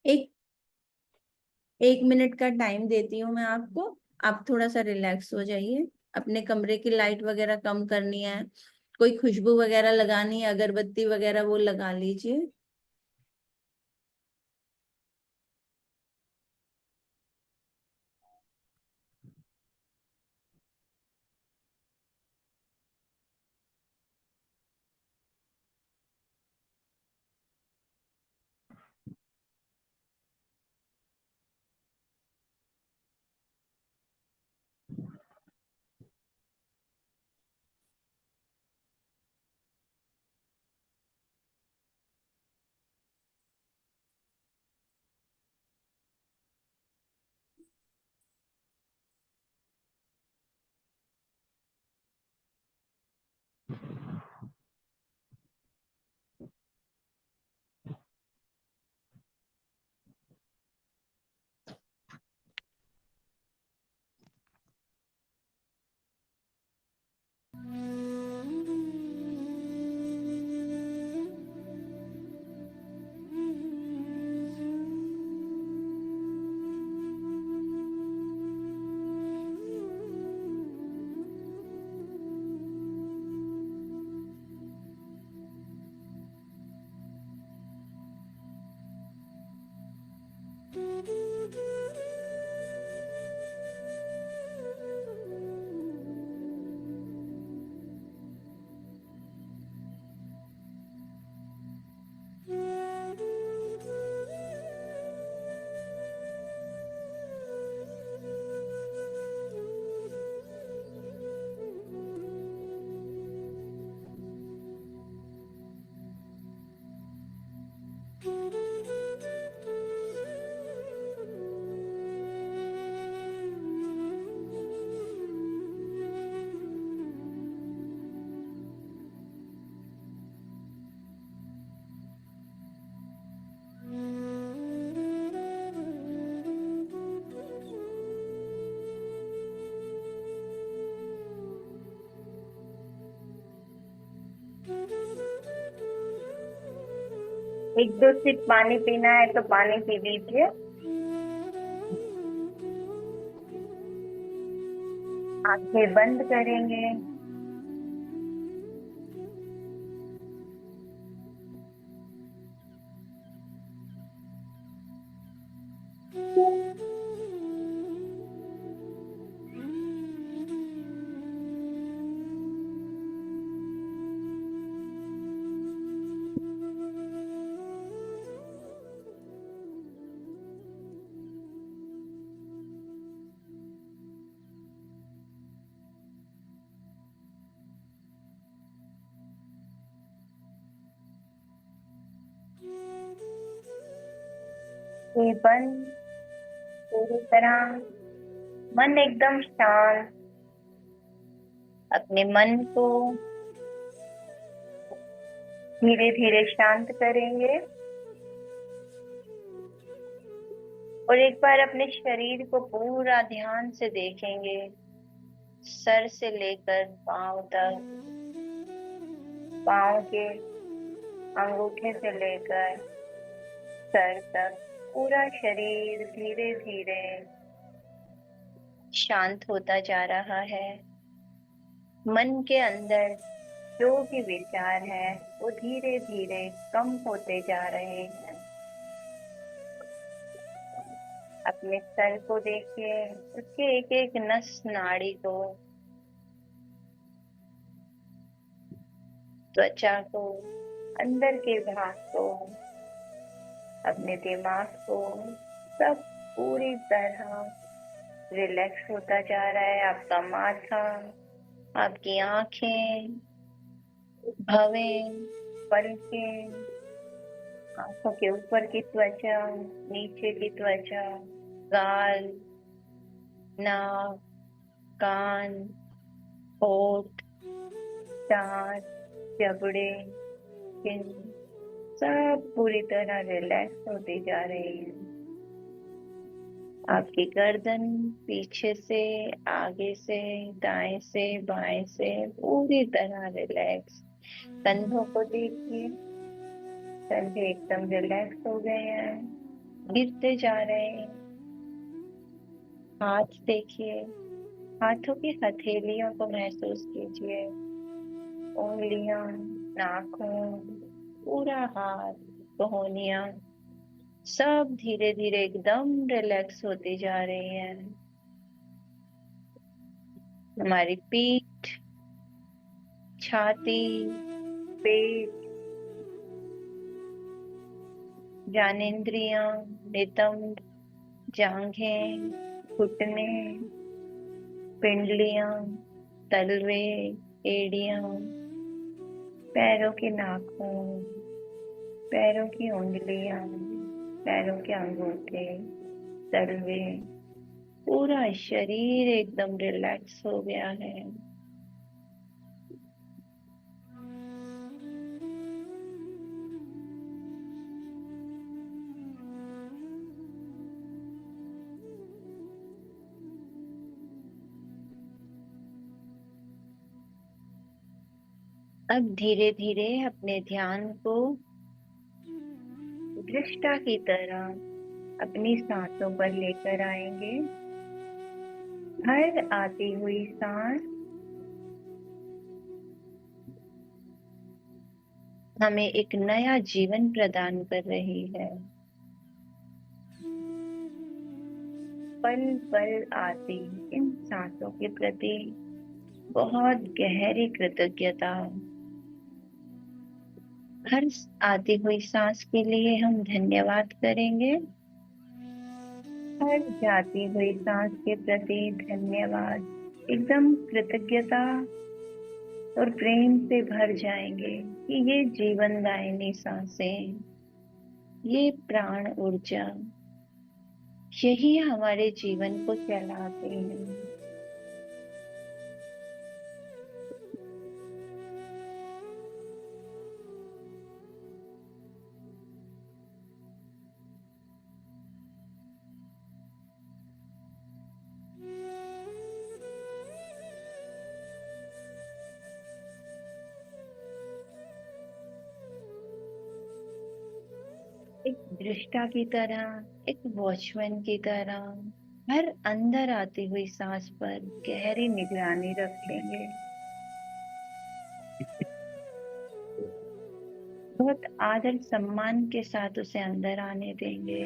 एक 1 मिनट का टाइम देती हूँ मैं आपको। आप थोड़ा सा रिलैक्स हो जाइए। अपने कमरे की लाइट वगैरह कम करनी है, कोई खुशबू वगैरह लगानी है, अगरबत्ती वगैरह वो लगा लीजिए। एक दो सिप पानी पीना है तो पानी पी लीजिए। आंखें बंद करेंगे। ये बंद। पूरी तरह मन एकदम शांत। अपने मन को धीरे धीरे शांत करेंगे और एक बार अपने शरीर को पूरा ध्यान से देखेंगे, सर से लेकर पांव तक, पांव के अंगूठे से लेकर सर तक पूरा शरीर धीरे धीरे शांत होता जा रहा है। मन के अंदर जो भी विचार है वो धीरे धीरे कम होते जा रहे हैं। अपने सर को देखिए, उसके एक एक नस नाड़ी को, त्वचा को, अंदर के भाग को, अपने दिमाग को, सब पूरी तरह रिलैक्स होता जा रहा है। आपका माथा, आपकी आंखें, भवें, पलकें, आंखों के ऊपर की त्वचा, नीचे की त्वचा, गाल, नाक, कान, होठ, दांत, जबड़े, स्किन, सब पूरी तरह रिलैक्स होती जा रही है। आपकी गर्दन पीछे से, आगे से, दाएं से, बाएं से पूरी तरह रिलैक्स। कंधों को देखिए, कंधे एकदम रिलैक्स हो गए हैं। गिरते जा रहे हैं। हाथ देखिए, हाथों की हथेलियों को महसूस कीजिए, उंगलियां, नाखून, पूरा हाथ, कोहनियां, सब धीरे धीरे एकदम रिलैक्स होती जा रही हैं। हमारी पीठ, छाती, पेट, ज्ञानेंद्रियां, नितंब, जांघें, घुटने, पिंडलियां, तलवे, एड़ियां, पैरों के नाखून, पैरों की उंगलियां, पैरों के अंगूठे, तलवे, पूरा शरीर एकदम रिलैक्स हो गया है। अब धीरे धीरे अपने ध्यान को दृष्टा की तरह अपनी सांसों पर लेकर आएंगे। हर आती हुई सांस हमें एक नया जीवन प्रदान कर रही है। पल पल आती इन सांसों के प्रति बहुत गहरी कृतज्ञता। हर आती हुई सांस के लिए हम धन्यवाद करेंगे। हर जाती हुई सांस के प्रति धन्यवाद, एकदम कृतज्ञता और प्रेम से भर जाएंगे कि ये जीवनदायिनी सांसें, ये प्राण ऊर्जा, यही हमारे जीवन को चलाते हैं। एक दृष्टा की तरह, एक वॉचमैन की तरह हर अंदर आती हुई सांस पर गहरी निगरानी रखेंगे। बहुत आदर सम्मान के साथ उसे अंदर आने देंगे,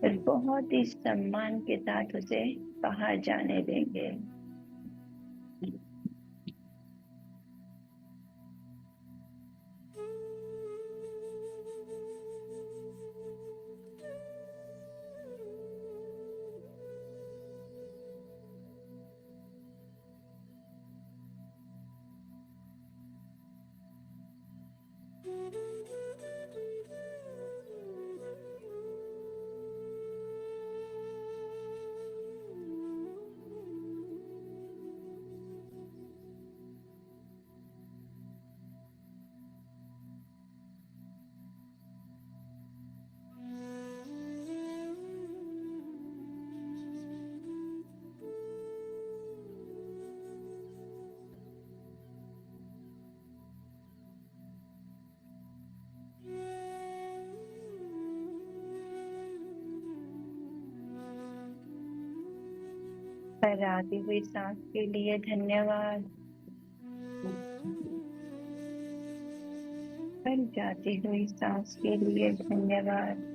फिर बहुत ही सम्मान के साथ उसे बाहर जाने देंगे। पर आती हुई सांस के लिए धन्यवाद। पर जाती हुई सांस के लिए धन्यवाद।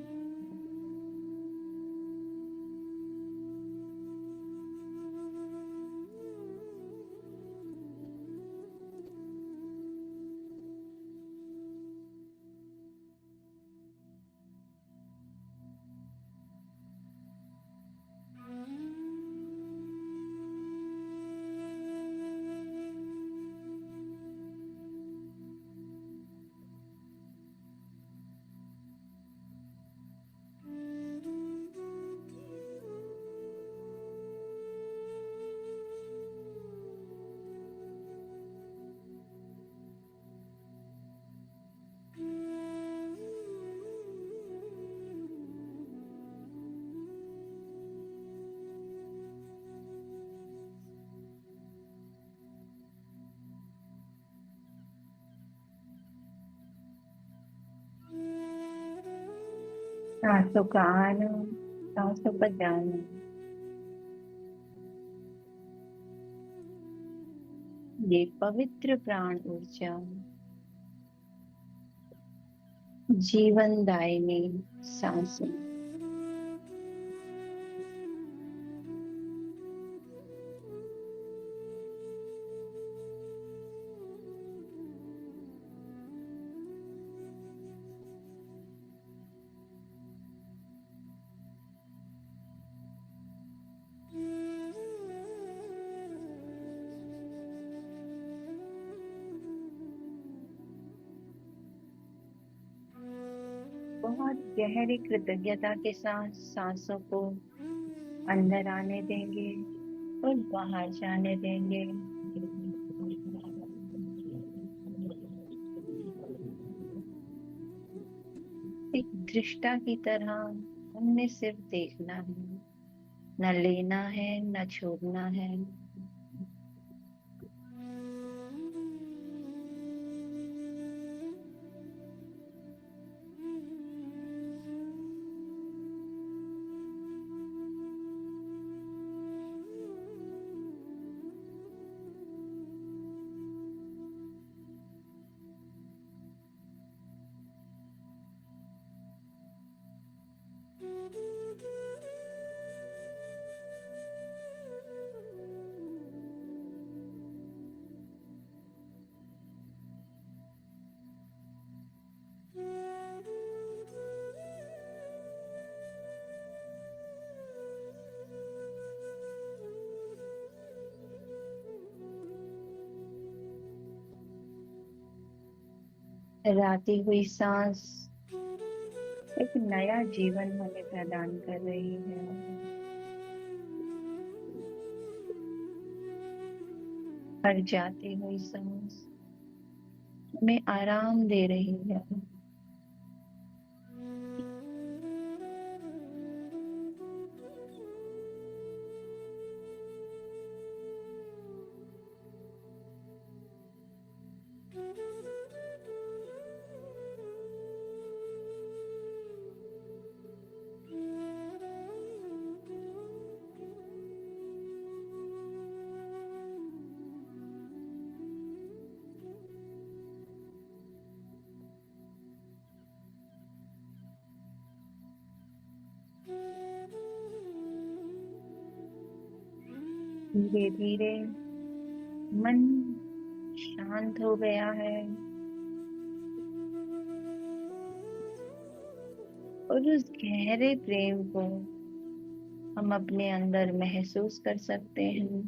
सांसों का आना, सांसों का जाना, ये पवित्र प्राण ऊर्जा, जीवनदायिनी सांसें। बहुत गहरी कृतज्ञता के साथ सांसों को अंदर आने देंगे और बाहर जाने देंगे। एक दृष्टा की तरह हमने सिर्फ देखना है, न लेना है न छोड़ना है। राती हुई सांस एक नया जीवन हमें प्रदान कर रही है। हर जाती हुई सांस हमें आराम दे रही है। धीरे धीरे मन शांत हो गया है और उस गहरे प्रेम को हम अपने अंदर महसूस कर सकते हैं।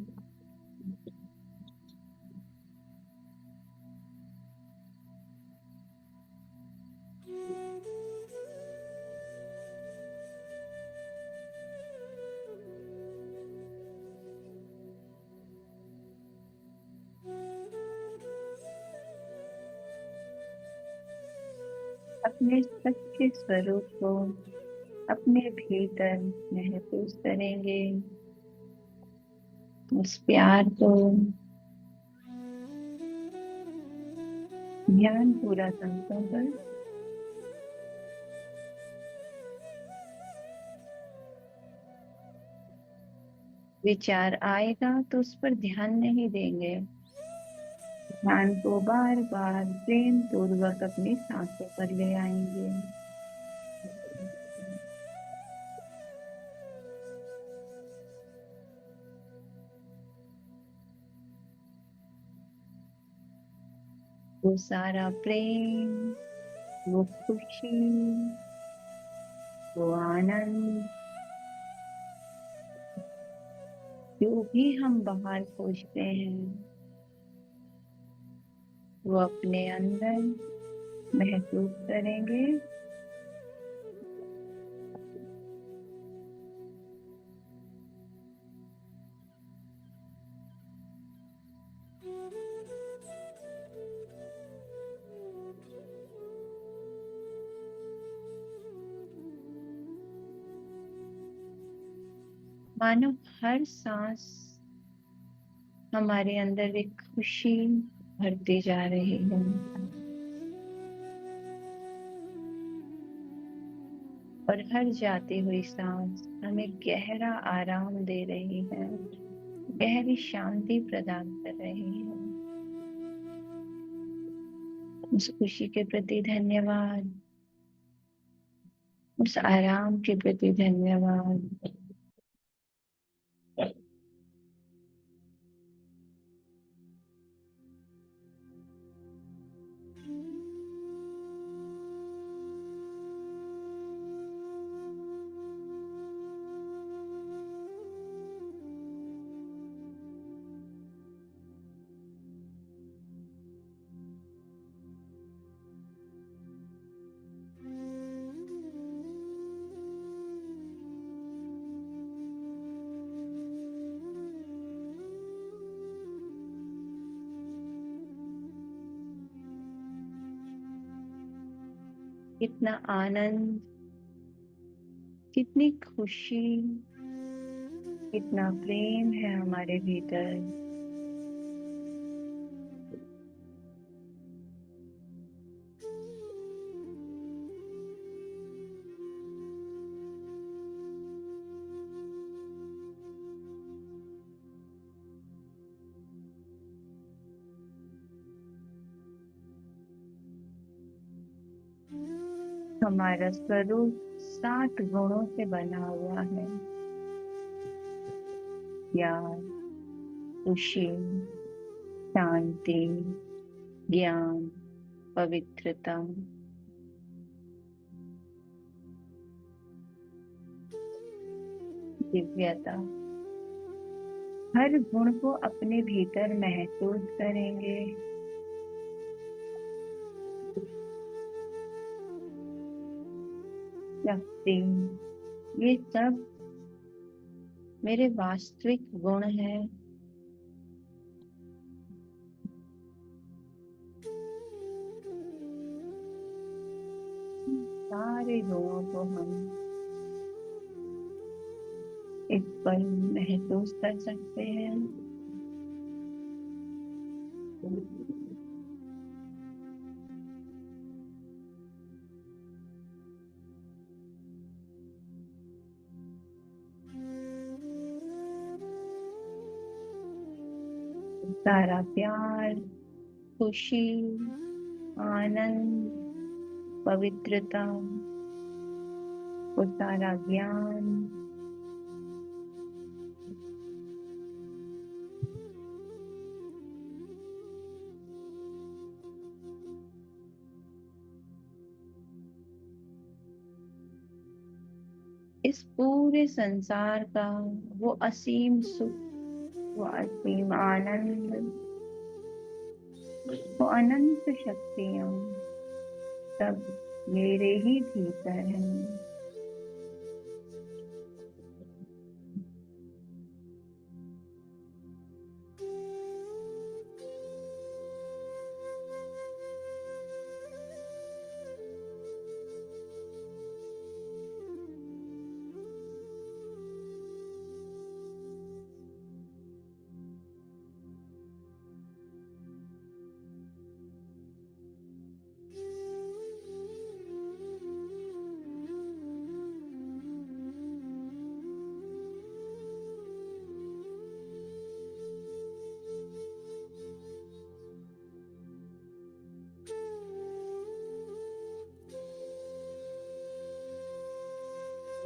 अपने सच्चे स्वरूप को अपने भीतर महसूस करेंगे, उस प्यार को। ध्यान पूरा सांसों पर। विचार आएगा तो उस पर ध्यान नहीं देंगे, ध्यान को बार बार प्रेम पूर्वक अपनी सांसों पर ले आएंगे। वो सारा प्रेम, वो खुशी, वो आनंद, जो भी हम बाहर खोजते हैं, वो अपने अंदर महसूस करेंगे। मानो हर सांस हमारे अंदर एक खुशी भरती जा रही है। और हर जाती हुई सांस हमें गहरा आराम दे रही है, गहरी शांति प्रदान कर रही है। उस खुशी के प्रति धन्यवाद, उस आराम के प्रति धन्यवाद। कितना आनंद, कितनी खुशी, कितना प्रेम है हमारे भीतर। हमारा स्वरूप 7 गुणों से बना हुआ है। प्यार, खुशी, शांति, ज्ञान, पवित्रता, दिव्यता। हर गुण को अपने भीतर महसूस करेंगे। शक्ति, ये सब मेरे वास्तविक गुण हैं। सारे गुणों को हम इस पल महसूस कर सकते हैं। सारा प्यार, खुशी, आनंद, पवित्रता, वो सारा ज्ञान, इस पूरे संसार का वो असीम सुख, वो असीम आनंद, वो अनंत शक्तियां सब मेरे ही भीतर हैं।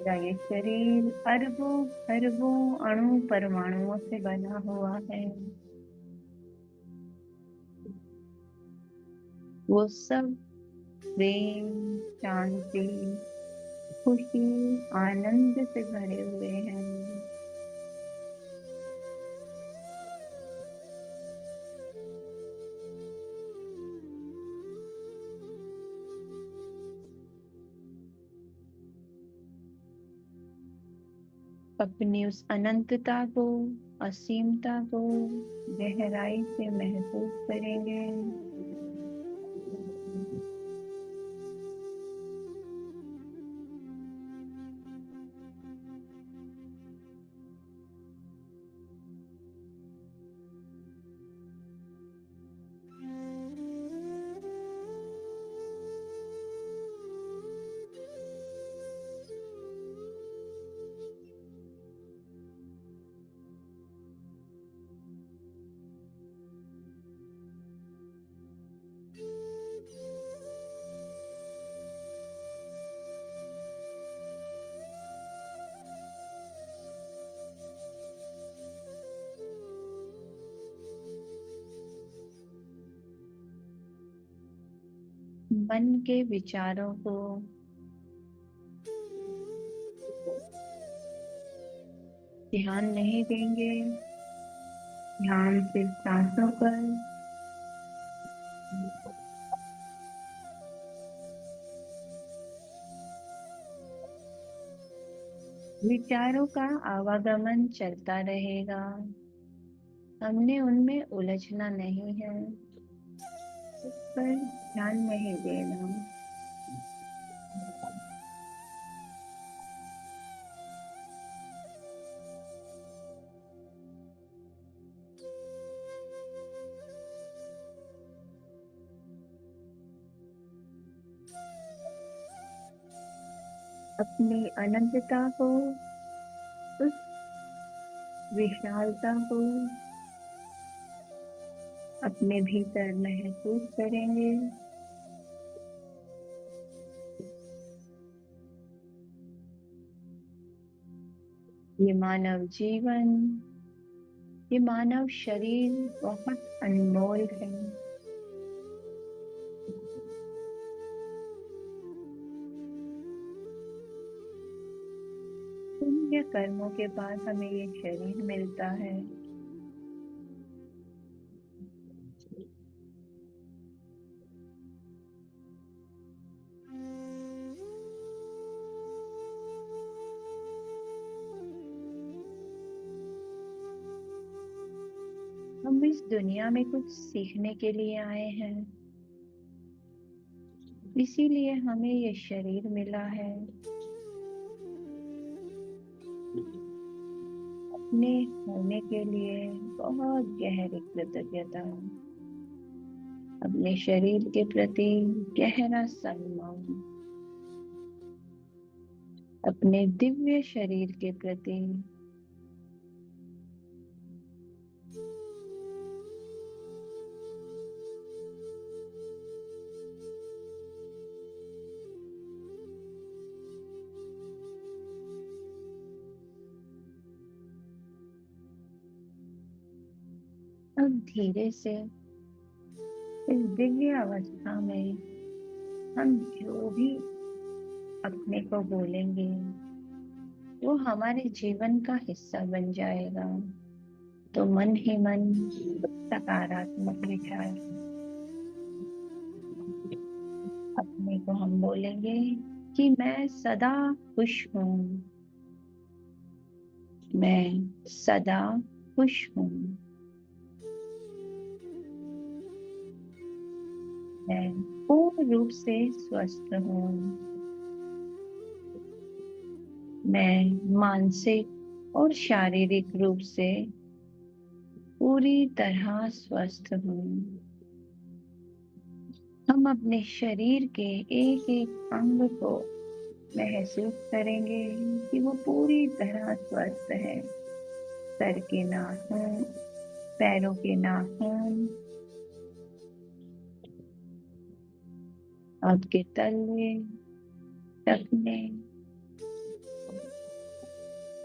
मेरा ये शरीर अरबों खरबों अणु परमाणुओं से बना हुआ है। वो सब प्रेम, शांति, खुशी, आनंद से भरे हुए हैं। अपनी उस अनंतता को, असीमता को गहराई से महसूस करेंगे। मन के विचारों को ध्यान नहीं देंगे। ध्यान सिर्फ सांसों पर। विचारों का आवागमन चलता रहेगा, हमने उनमें उलझना नहीं है, उस पर ध्यान नहीं देना। अपनी अनंतता को, उस विशालता को अपने भीतर महसूस करेंगे। ये मानव जीवन, ये मानव शरीर बहुत अनमोल है। पुण्य कर्मों के बाद हमें ये शरीर मिलता है। हम इस दुनिया में कुछ सीखने के लिए आए हैं, इसीलिए हमें ये शरीर मिला है। अपने होने के लिए बहुत गहरी कृतज्ञता, अपने शरीर के प्रति गहरा सम्मान, अपने दिव्य शरीर के प्रति अब धीरे से इस दिव्य अवस्था में हम जो भी अपने को बोलेंगे वो हमारे जीवन का हिस्सा बन जाएगा। तो मन ही मन सकारात्मक विचार अपने को हम बोलेंगे कि मैं सदा खुश हूँ, मैं सदा खुश हूँ, मैं पूर्ण रूप से स्वस्थ हूँ, मैं मानसिक और शारीरिक रूप से पूरी तरह स्वस्थ हूँ। हम अपने शरीर के एक एक अंग को महसूस करेंगे कि वो पूरी तरह स्वस्थ है। सर के नाखून, पैरों के नाखून, आपके तलवे, टखने,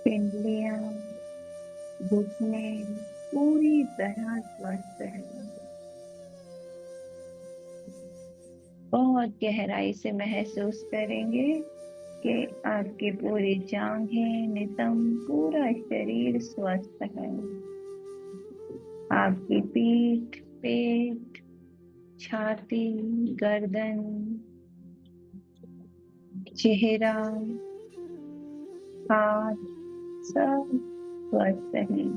पिंडलियां, घुटने पूरी तरह स्वस्थ है। बहुत गहराई से महसूस करेंगे कि आपकी पूरी जांघें, नितंब, पूरा शरीर स्वस्थ है। आपकी पीठ, पेट, छाती, गर्दन, चेहरा, हाथ सब स्वस्थ हैं।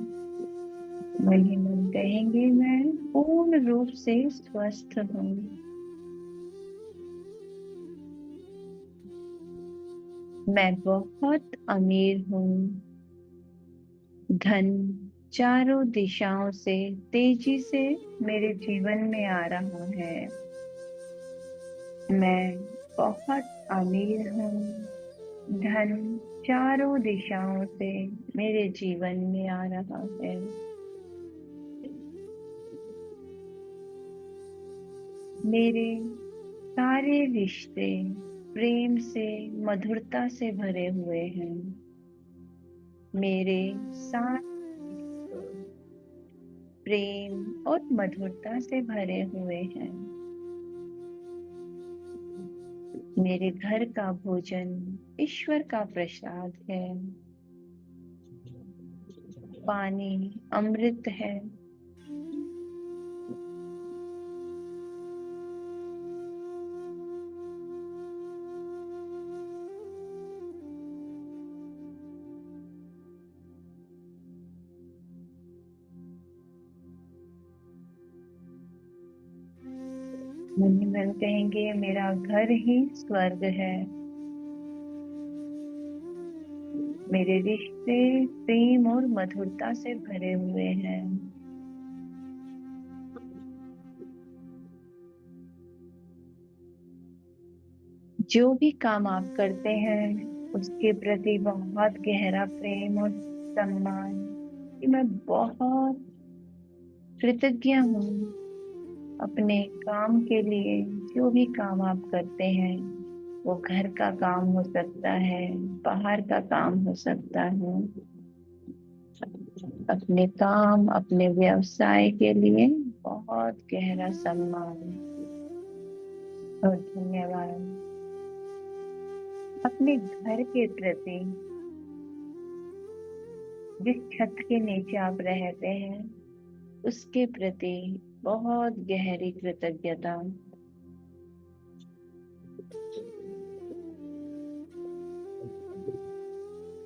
वही मन कहेंगे मैं पूर्ण रूप से स्वस्थ हूँ। मैं बहुत अमीर हूँ। धन चारों दिशाओं से तेजी से मेरे जीवन में आ रहा है। मैं बहुत अमीर हूँ। धन चारों दिशाओं से मेरे जीवन में आ रहा है। मेरे सारे रिश्ते प्रेम से, मधुरता से भरे हुए हैं। मेरे सारे प्रेम और मधुरता से भरे हुए हैं। मेरे घर का भोजन ईश्वर का प्रसाद है। पानी अमृत है। मुनि मन कहेंगे मेरा घर ही स्वर्ग है। मेरे रिश्ते प्रेम और मधुरता से भरे हुए हैं। जो भी काम आप करते हैं उसके प्रति बहुत गहरा प्रेम और सम्मान, कि मैं बहुत कृतज्ञ हूँ अपने काम के लिए। जो भी काम आप करते हैं, वो घर का काम हो सकता है, बाहर का काम हो सकता है, अपने काम अपने व्यवसाय के लिए बहुत गहरा सम्मान और धन्यवाद। अपने घर के प्रति, जिस छत के नीचे आप रहते हैं उसके प्रति बहुत गहरी कृतज्ञता।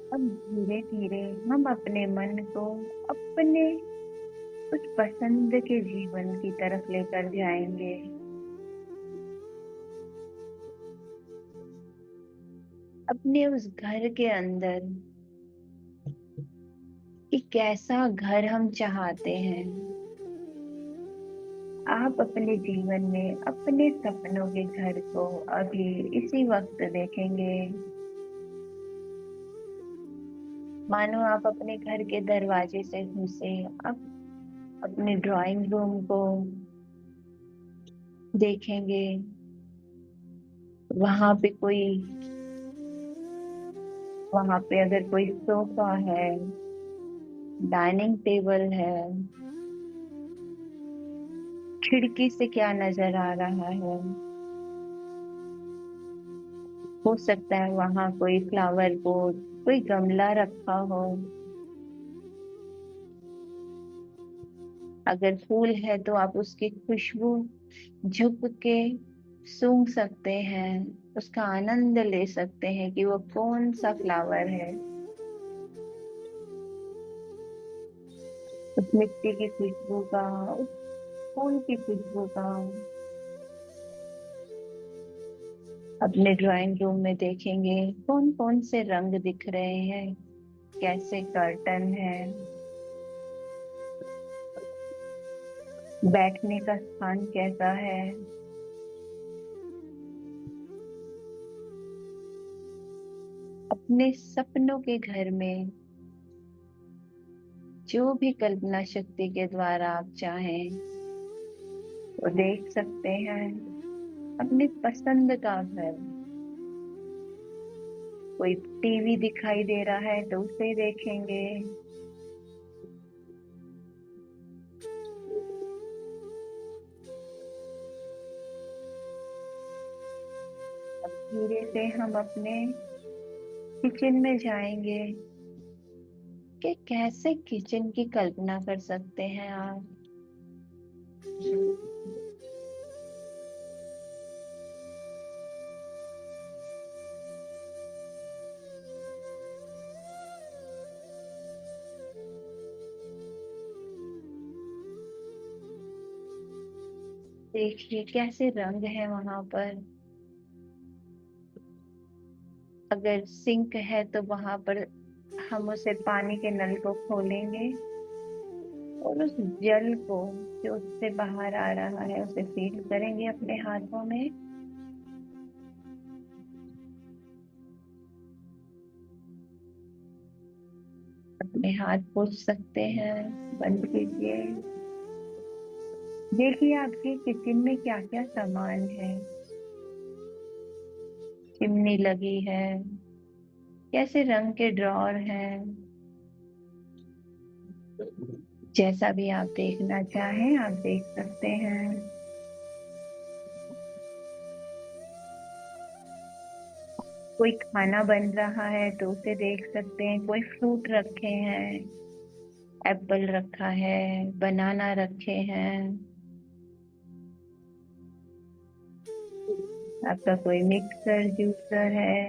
अब धीरे धीरे हम अपने मन को अपने कुछ पसंद के जीवन की तरफ लेकर जाएंगे। अपने उस घर के अंदर कि कैसा घर हम चाहते हैं। आप अपने जीवन में अपने सपनों के घर को अभी इसी वक्त देखेंगे। मानो आप अपने घर के दरवाजे से घुसे, आप अपने ड्राइंग रूम को देखेंगे। वहां पे कोई वहां पे अगर कोई सोफा है, डाइनिंग टेबल है, खिड़की से क्या नजर आ रहा है। हो सकता है वहां कोई फ्लावर पॉट, कोई गमला रखा हो। अगर फूल है तो आप उसकी खुशबू झुक के सूंघ सकते हैं, उसका आनंद ले सकते हैं कि वो कौन सा फ्लावर है। उस मिट्टी की खुशबू का, उस फूल की खुशबू का। अपने ड्राइंग रूम में देखेंगे कौन कौन से रंग दिख रहे हैं, कैसे कर्टन है, बैठने का स्थान कैसा है। अपने सपनों के घर में जो भी कल्पना शक्ति के द्वारा आप चाहें वो देख सकते हैं। अपनी पसंद का घर, कोई टीवी दिखाई दे रहा है तो उसे देखेंगे। अब धीरे से हम अपने किचन में जाएंगे कि कैसे किचन की कल्पना कर सकते हैं आप। देखिए कैसे रंग है वहां पर। अगर सिंक है तो वहां पर हम उसे पानी के नल को खोलेंगे और उस जल को जो उससे बाहर आ रहा है उसे फील करेंगे अपने हाथों में। अपने हाथ पोंछ सकते हैं। बंद कीजिए। देखिए आपके किचन में क्या क्या सामान है। चिमनी लगी है, कैसे रंग के ड्रॉर हैं। जैसा भी आप देखना चाहें आप देख सकते हैं। कोई खाना बन रहा है तो उसे देख सकते हैं, कोई फ्रूट रखे हैं, एप्पल रखा है, बनाना रखे हैं, आपका कोई मिक्सर जूसर है।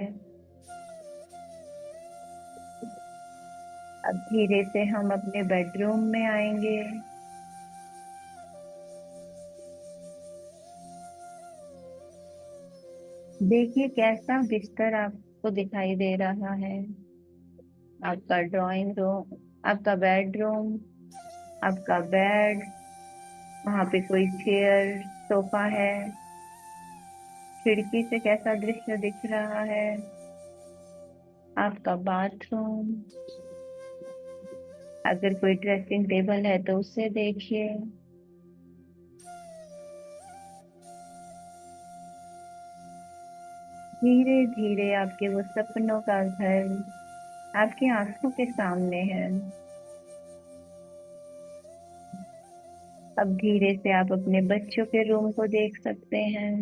अब धीरे से हम अपने बेडरूम में आएंगे। देखिए कैसा बिस्तर आपको दिखाई दे रहा है। आपका ड्राइंग रूम, आपका बेडरूम, आपका बेड, वहां पे कोई चेयर, सोफा है। खिड़की से कैसा दृश्य दिख रहा है। आपका बाथरूम, अगर कोई ड्रेसिंग टेबल है तो उसे देखिए। धीरे धीरे आपके वो सपनों का घर आपकी आंखों के सामने है। अब धीरे से आप अपने बच्चों के रूम को देख सकते हैं।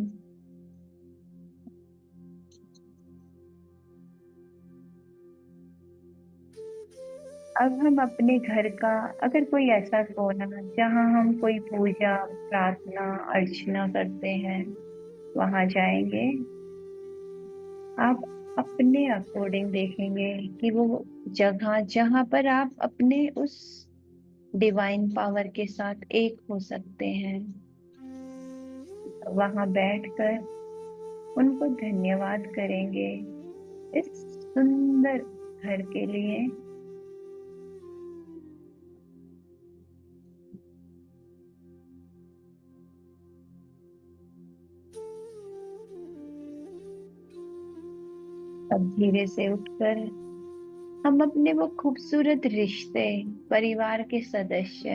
अब हम अपने घर का, अगर कोई ऐसा कोना जहाँ हम कोई पूजा, प्रार्थना, अर्चना करते हैं, वहां जाएंगे। आप अपने अकॉर्डिंग देखेंगे कि वो जगह जहाँ पर आप अपने उस डिवाइन पावर के साथ एक हो सकते हैं, वहां बैठकर उनको धन्यवाद करेंगे इस सुंदर घर के लिए। अब धीरे से उठकर हम अपने वो खूबसूरत रिश्ते, परिवार के सदस्य,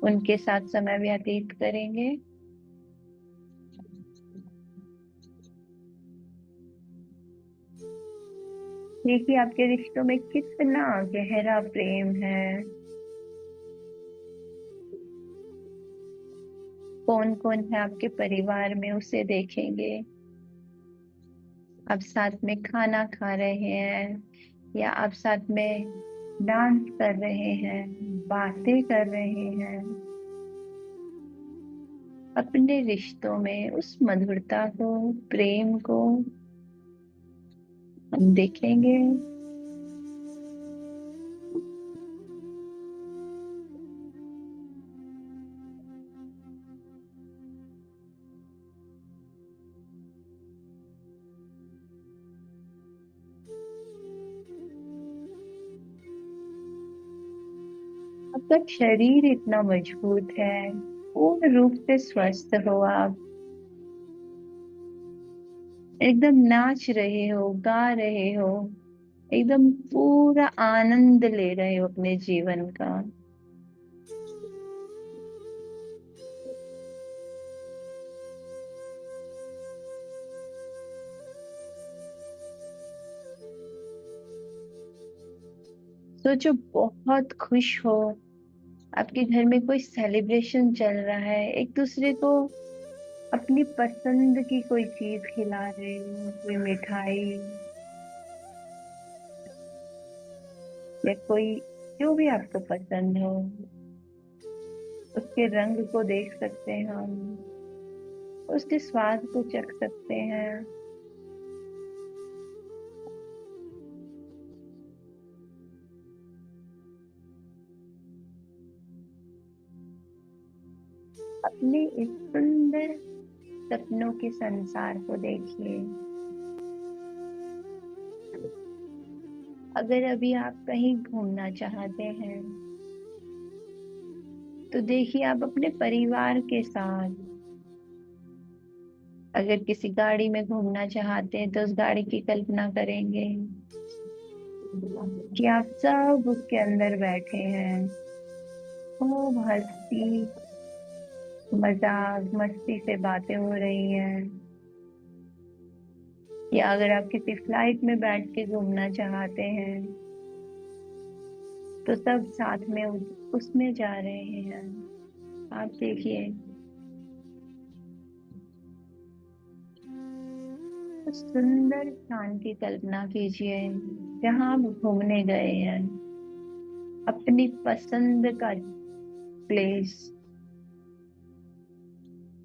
उनके साथ समय व्यतीत करेंगे। देखिए आपके रिश्तों में कितना गहरा प्रेम है। कौन कौन है आपके परिवार में उसे देखेंगे। आप साथ में खाना खा रहे हैं या आप साथ में डांस कर रहे हैं, बातें कर रहे हैं। अपने रिश्तों में उस मधुरता को, प्रेम को हम देखेंगे। आपका शरीर इतना मजबूत है, पूर्ण रूप से स्वस्थ हो आप। एकदम नाच रहे हो, गा रहे हो, एकदम पूरा आनंद ले रहे हो अपने जीवन का। सोचो बहुत खुश हो, आपके घर में कोई सेलिब्रेशन चल रहा है, एक दूसरे को अपनी पसंद की कोई चीज खिला रहे हो, कोई मिठाई या कोई, जो भी आपको पसंद हो, उसके रंग को देख सकते हैं हम, उसके स्वाद को चख सकते हैं। अपने इस सुंदर सपनों के संसार को देखिए। अगर अभी आप कहीं घूमना चाहते हैं तो देखिए आप अपने परिवार के साथ, अगर किसी गाड़ी में घूमना चाहते हैं तो उस गाड़ी की कल्पना करेंगे कि आप सब उसके अंदर बैठे हैं। खूब हंसी मजाक मस्ती से बातें हो रही हैं। या अगर आप किसी फ्लाइट में बैठ के घूमना चाहते हैं तो सब साथ में उसमें जा रहे हैं। आप देखिए तो सुंदर स्थान की कल्पना कीजिए जहाँ आप घूमने गए हैं, अपनी पसंद का प्लेस।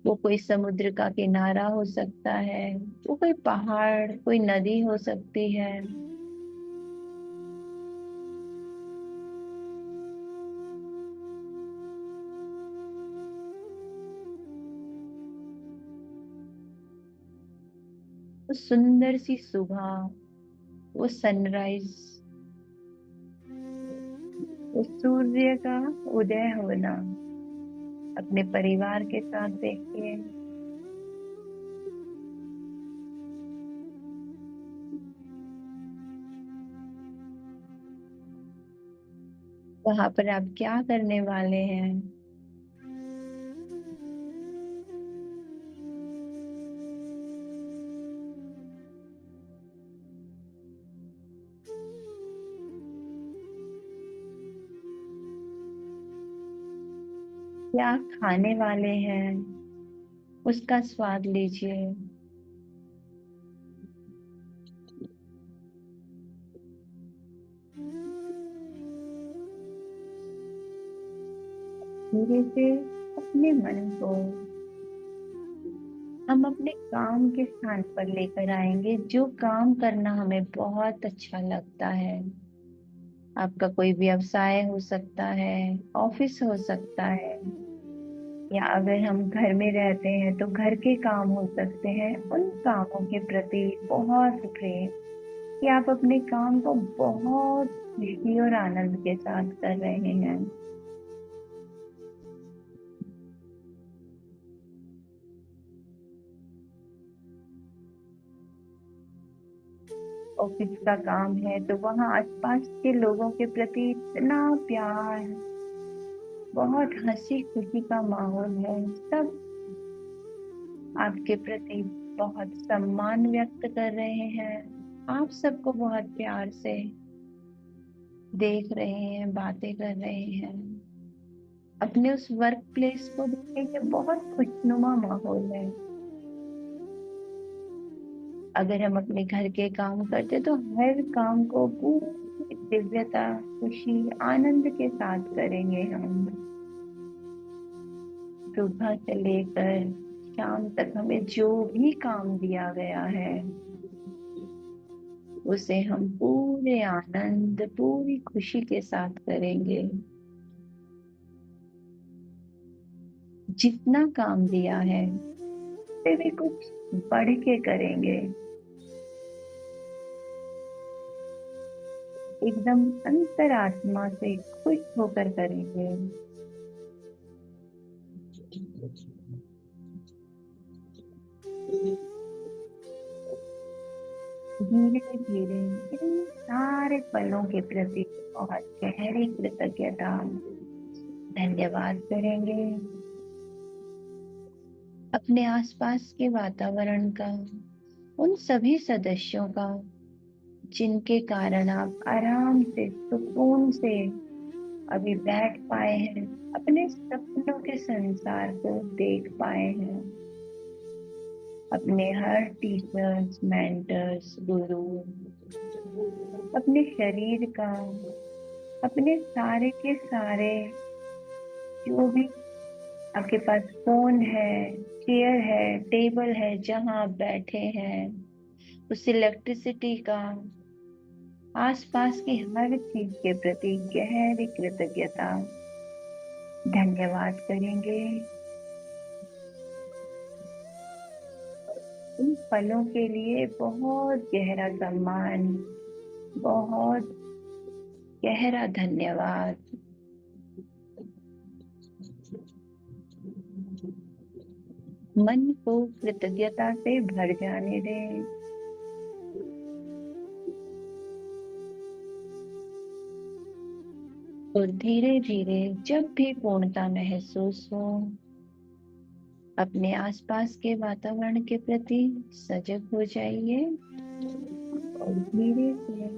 वो कोई समुद्र का किनारा हो सकता है, वो कोई पहाड़, कोई नदी हो सकती है। वो सुंदर सी सुबह, वो सनराइज, वो सूर्य का उदय होना अपने परिवार के साथ देखिए। वहां पर आप क्या करने वाले हैं? क्या खाने वाले हैं? उसका स्वाद लीजिए। धीरे से अपने मन को हम अपने काम के स्थान पर लेकर आएंगे, जो काम करना हमें बहुत अच्छा लगता है। आपका कोई व्यवसाय हो सकता है, ऑफिस हो सकता है, या अगर हम घर में रहते हैं तो घर के काम हो सकते हैं। उन कामों के प्रति बहुत प्रेम, कि आप अपने काम को बहुत खुशी और आनंद के साथ कर रहे हैं। ऑफिस का काम है तो वहां आसपास के लोगों के प्रति इतना प्यार, बहुत हंसी खुशी का माहौल है। सब आपके प्रति बहुत सम्मान व्यक्त कर रहे हैं। आप सबको बहुत प्यार से देख रहे हैं, बातें कर रहे हैं। अपने उस वर्क प्लेस को देखेंगे, बहुत खुशनुमा माहौल है। अगर हम अपने घर के काम करते तो हर काम को पूरी दिव्यता, खुशी, आनंद के साथ करेंगे हम। सुबह से लेकर शाम तक हमें जो भी काम दिया गया है, उसे हम पूरे आनंद, पूरी खुशी के साथ करेंगे। जितना काम दिया है उससे भी कुछ बढ़ के करेंगे। एकदम अंतरात्मा से खुश होकर करेंगे। धीरे धीरे इन सारे पलों के प्रति बहुत गहरी कृतज्ञता, धन्यवाद करेंगे। अपने आसपास के वातावरण का, उन सभी सदस्यों का जिनके कारण आप आराम से, सुकून से अभी बैठ पाए हैं, अपने सपनों के संसार को देख पाए हैं। अपने हर टीचर्स, मेंटर्स, गुरु, अपने शरीर का, अपने सारे के सारे जो भी आपके पास फोन है, चेयर है, टेबल है, जहां आप बैठे हैं, उस इलेक्ट्रिसिटी का, आसपास की हर चीज के प्रति गहरी कृतज्ञता, धन्यवाद करेंगे। इन पलों के लिए बहुत गहरा सम्मान, बहुत गहरा धन्यवाद। मन को कृतज्ञता से भर जाने दें। और धीरे धीरे जब भी पूर्णता महसूस हो, अपने आसपास के वातावरण के प्रति सजग हो जाइए और धीरे से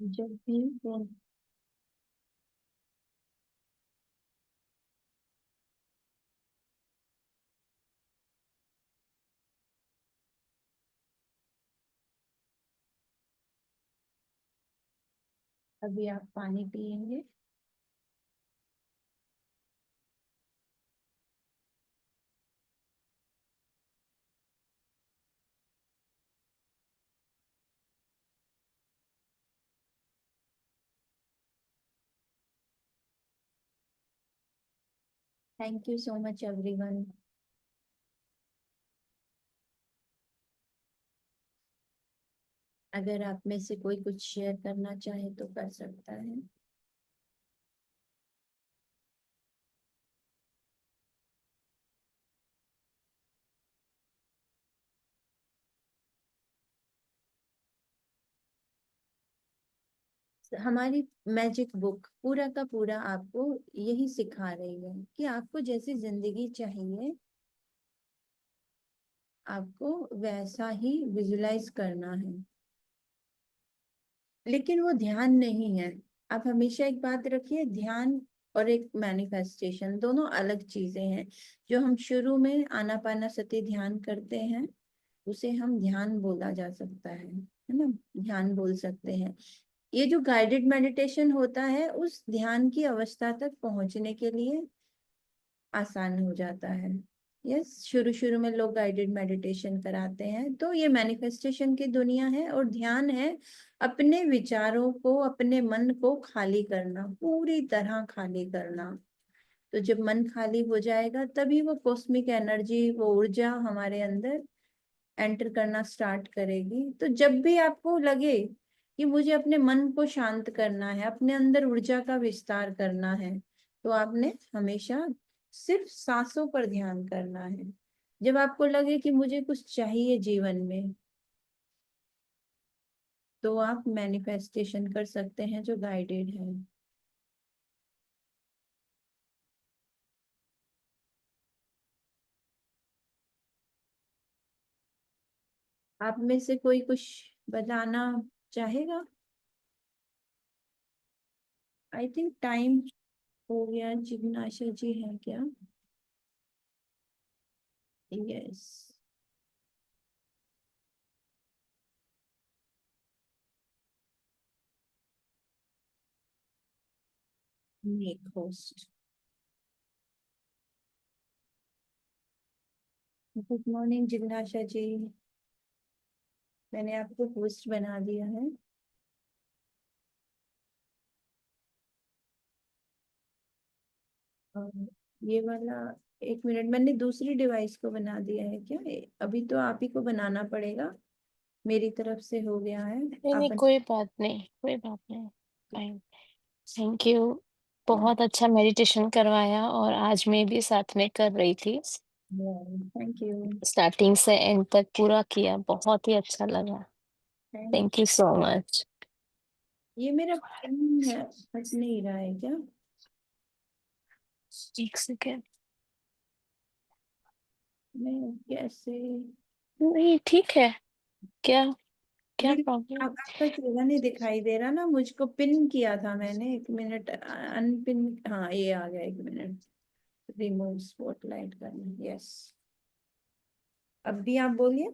जब भी वो अभी आप पानी पियेंगे। Thank you so much everyone. अगर आप में से कोई कुछ शेयर करना चाहे तो कर सकता है। हमारी मैजिक बुक पूरा का पूरा आपको यही सिखा रही है कि आपको जैसी जिंदगी चाहिए, आपको वैसा ही विजुलाइज करना है। लेकिन वो ध्यान नहीं है। आप हमेशा एक बात रखिए, ध्यान और एक मैनिफेस्टेशन दोनों अलग चीजें हैं। जो हम शुरू में आनापानासती ध्यान करते हैं, उसे हम ध्यान बोला जा सकता है ना, ध्यान बोल सकते हैं। ये जो गाइडेड मेडिटेशन होता है, उस ध्यान की अवस्था तक पहुंचने के लिए आसान हो जाता है। यस, शुरू शुरू में लोग गाइडेड मेडिटेशन कराते हैं। तो ये मैनिफेस्टेशन की दुनिया है, और ध्यान है अपने विचारों को, अपने मन को खाली करना, पूरी तरह खाली करना। तो जब मन खाली हो जाएगा, तभी वो कॉस्मिक एनर्जी, वो ऊर्जा हमारे अंदर एंटर करना स्टार्ट करेगी। तो जब भी आपको लगे कि मुझे अपने मन को शांत करना है, अपने अंदर ऊर्जा का विस्तार करना है, तो आपने हमेशा सिर्फ सांसों पर ध्यान करना है। जब आपको लगे कि मुझे कुछ चाहिए जीवन में, तो आप मैनिफेस्टेशन कर सकते हैं जो गाइडेड है। आप में से कोई कुछ बताना चाहेगा? आई थिंक टाइम हो गया। जिज्ञासा जी है क्या? Yes. Make host. Good morning जिज्ञासा जी। मैंने आपको होस्ट बना दिया है। और ये वाला, एक मिनट, मैंने दूसरी डिवाइस को बना दिया है क्या? अभी तो आप ही को बनाना पड़ेगा। मेरी तरफ से हो गया है। नहीं आप नहीं, कोई बात नहीं, कोई बात नहीं। फाइन। Thank you. बहुत अच्छा मेडिटेशन करवाया, और आज मैं भी साथ में कर रही थी। Thank you. स्टार्टिंग से एंड तक पूरा किया, बहुत ही अच्छा लगा। Thank. Thank you so much. ये मेरा पिन है, हट नहीं रहा है क्या? एक सेकेंड। मैं कैसे? नहीं, ठीक है। क्या? क्या मेरी प्रॉब्लम? आपका चेहरा नहीं दिखाई दे रहा ना, मुझको पिन किया था मैंने। एक मिनट, अनपिन। हाँ, ये आ गया, एक मिनट। रिमूव स्पॉटलाइट करना, यस। अब भी आप बोलिए।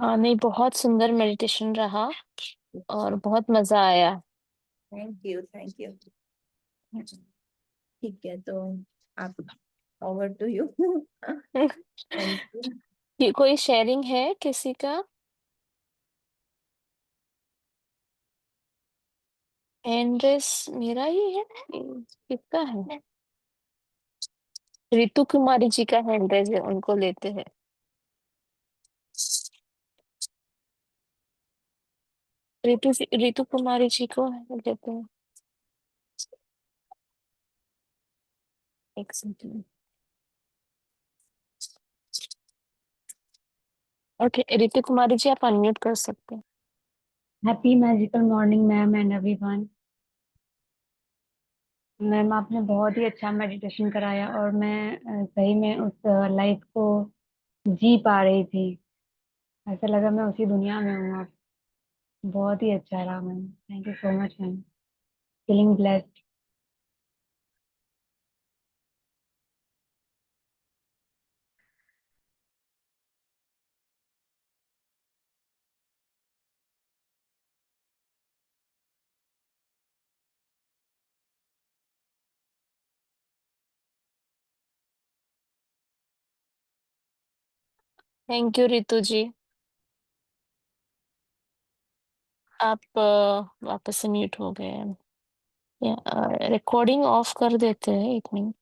हाँ, नहीं, बहुत सुंदर मेडिटेशन रहा, और बहुत मजा आया। Thank you, thank you. ठीक है, तो आप, over to you. Thank you. कोई शेयरिंग है किसी का? एंड्रेस मेरा ही है? किसका है? रितु कुमारी जी का हैंड राइज है, उनको लेते हैं। रितु कुमारी जी को लेते हैं। एक सेकंड। ओके, रितु कुमारी जी, आप अनम्यूट कर सकते हैं। Happy magical morning ma'am and everyone. Ma'am, आपने बहुत ही अच्छा मेडिटेशन कराया, और मैं सही में उस लाइफ को जी पा रही थी। ऐसा लगा मैं उसी दुनिया में हूँ अब। बहुत ही अच्छा रहा ma'am, thank you so much ma'am, feeling blessed. Thank you Ritu ji. आप वापस से म्यूट हो गए हैं। रिकॉर्डिंग ऑफ कर देते हैं 1 मिनट।